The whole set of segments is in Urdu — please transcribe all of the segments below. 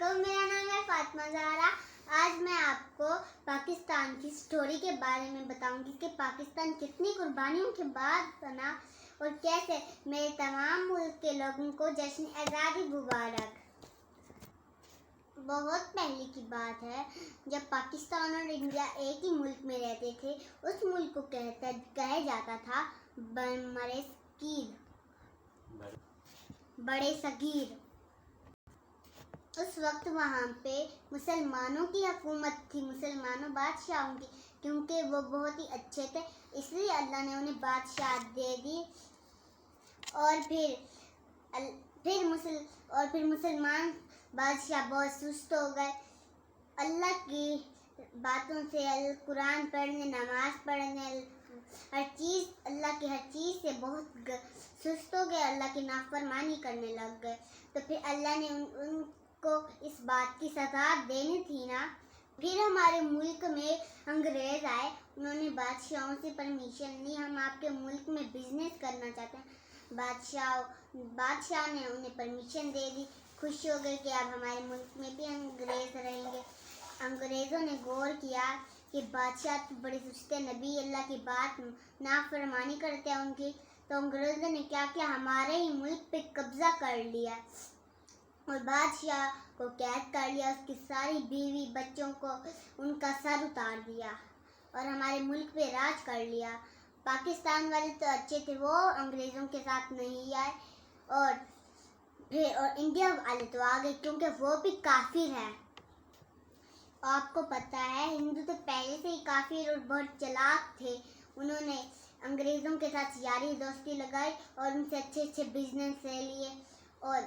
علیکم، میرا نام ہے فاطمہ زہرا۔ آج میں آپ کو پاکستان کی سٹوری کے بارے میں بتاؤں گی کہ پاکستان کتنی قربانیوں کے بعد بنا اور کیسے۔ میرے تمام ملک کے لوگوں کو جشن آزادی مبارک۔ بہت پہلے کی بات ہے جب پاکستان اور انڈیا ایک ہی ملک میں رہتے تھے۔ اس ملک کو کہا جاتا تھا بڑے صغیر۔ اس وقت وہاں پہ مسلمانوں کی حکومت تھی، مسلمانوں بادشاہوں کی، کیونکہ وہ بہت ہی اچھے تھے، اس لیے اللہ نے انہیں بادشاہت دے دی۔ اور پھر مسلمان بادشاہ بہت سست ہو گئے، اللہ کی باتوں سے، قرآن پڑھنے، نماز پڑھنے، اللہ کی ہر چیز سے بہت سست ہو گئے، اللہ کی نافرمانی کرنے لگ گئے۔ تو پھر اللہ نے ان کو اس بات کی سزا دینی تھی نا۔ پھر ہمارے ملک میں انگریز آئے، انہوں نے بادشاہوں سے پرمیشن لی، ہم آپ کے ملک میں بزنس کرنا چاہتے ہیں۔ بادشاہ نے انہیں پرمیشن دے دی، خوش ہو گئے کہ اب ہمارے ملک میں بھی انگریز رہیں گے۔ انگریزوں نے غور کیا کہ بادشاہ تو بڑے سستے، نبی اللہ کی بات نافرمانی کرتے ہیں ان کی، تو انگریزوں نے کیا کیا، ہمارے ہی ملک پہ قبضہ کر لیا اور بادشاہ کو قید کر لیا، اس کی ساری بیوی بچوں کو ان کا سر اتار دیا اور ہمارے ملک پہ راج کر لیا۔ پاکستان والے تو اچھے تھے، وہ انگریزوں کے ساتھ نہیں آئے، اور انڈیا والے تو آ گئے کیونکہ وہ بھی کافر ہیں۔ آپ کو پتہ ہے ہندو تو پہلے سے ہی کافر اور بہت چلاک تھے، انہوں نے انگریزوں کے ساتھ یاری دوستی لگائی اور ان سے اچھے بزنس لے لیے، اور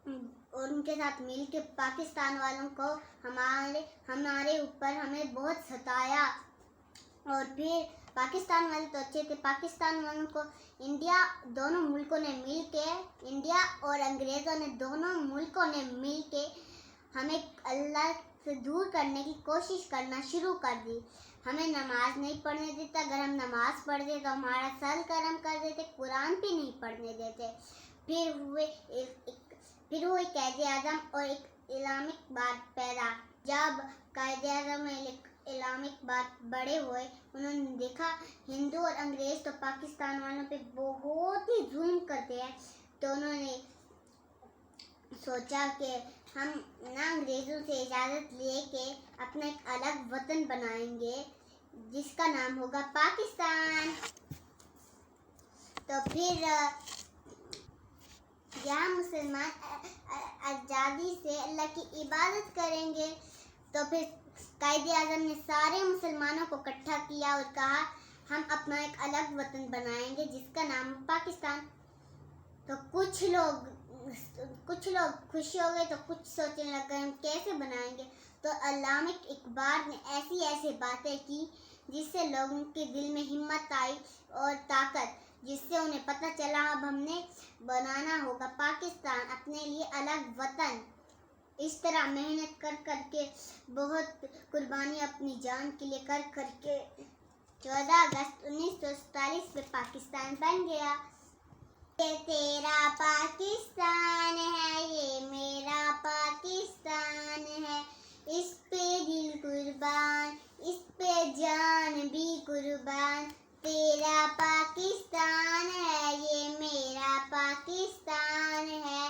ان کے ساتھ مل کے پاکستان والوں کو ہمارے اوپر ہمیں بہت ستایا۔ اور پھر پاکستان والے تو اچھے تھے، پاکستان والوں کو دونوں ملکوں نے مل کے، انڈیا اور انگریزوں نے دونوں ملکوں نے مل کے ہمیں اللہ سے دور کرنے کی کوشش کرنا شروع کر دی۔ ہمیں نماز نہیں پڑھنے دیتا، اگر ہم نماز پڑھتے تو ہمارا سر گرم کر دیتے، قرآن بھی نہیں پڑھنے دیتے۔ پھر ہوئے قائد اعظم اور ایک اسلامک بات پیدا۔ جب قائد اعظم اسلامک بات بڑے ہوئے، انہوں نے دیکھا ہندو اور انگریز تو پاکستان والوں پہ بہت ہی ظلم کرتے ہیں، تو انہوں نے سوچا کہ ہم انگریزوں سے اجازت لے کے اپنا ایک الگ وطن بنائیں گے جس کا نام ہوگا پاکستان۔ تو پھر یہاں مسلمان آزادی سے اللہ کی عبادت کریں گے۔ تو پھر قائد اعظم نے سارے مسلمانوں کو اکٹھا کیا اور کہا ہم اپنا ایک الگ وطن بنائیں گے جس کا نام پاکستان۔ تو کچھ لوگ خوش ہو گئے، تو کچھ سوچنے لگے ہم کیسے بنائیں گے۔ تو علامہ اقبال نے ایسی باتیں کی جس سے لوگوں کے دل میں ہمت آئی اور طاقت، جس سے انہیں پتہ چلا اب ہم نے بنانا ہوگا پاکستان، اپنے لیے الگ وطن۔ اس طرح محنت کر کے، بہت قربانی اپنی جان کے لیے کر کے 14 اگست 1947 میں پاکستان بن گیا۔ یہ تیرا پاکستان ہے، یہ میرا پاکستان ہے، اس پہ دل قربان، اس پہ جان بھی قربان، تیرا پاکستان ہے، یہ میرا پاکستان ہے،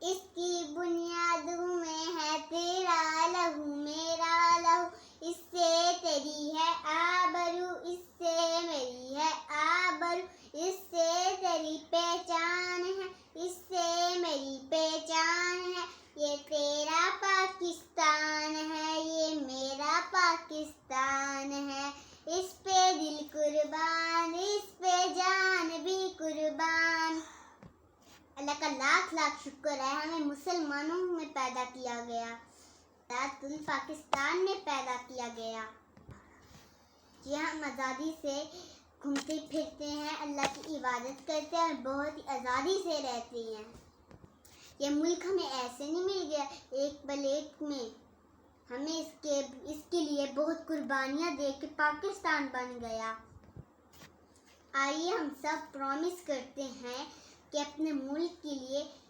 اس کی بنیادوں میں ہے تیرا لہو میرا لہو، اس سے تیری ہے آبرو، اس سے میری ہے آبرو، اس سے تیری پہچان ہے، اس سے میری پہچان ہے، یہ تیرا پاکستان ہے، یہ میرا پاکستان ہے، اس پہ دل قربان، اس پہ جان بھی قربان۔ اللہ کا لاکھ شکر ہے ہمیں مسلمانوں میں پیدا کیا گیا، پاکستان میں پیدا کیا گیا، کہ ہم آزادی سے گھومتے پھرتے ہیں، اللہ کی عبادت کرتے ہیں اور بہت ہی آزادی سے رہتے ہیں۔ یہ ملک ہمیں ایسے نہیں مل گیا ایک پلیٹ میں، ہمیں اس کے لیے بہت قربانیاں دے کے پاکستان بن گیا۔ آئیے ہم سب پرومس کرتے ہیں کہ اپنے ملک کے لیے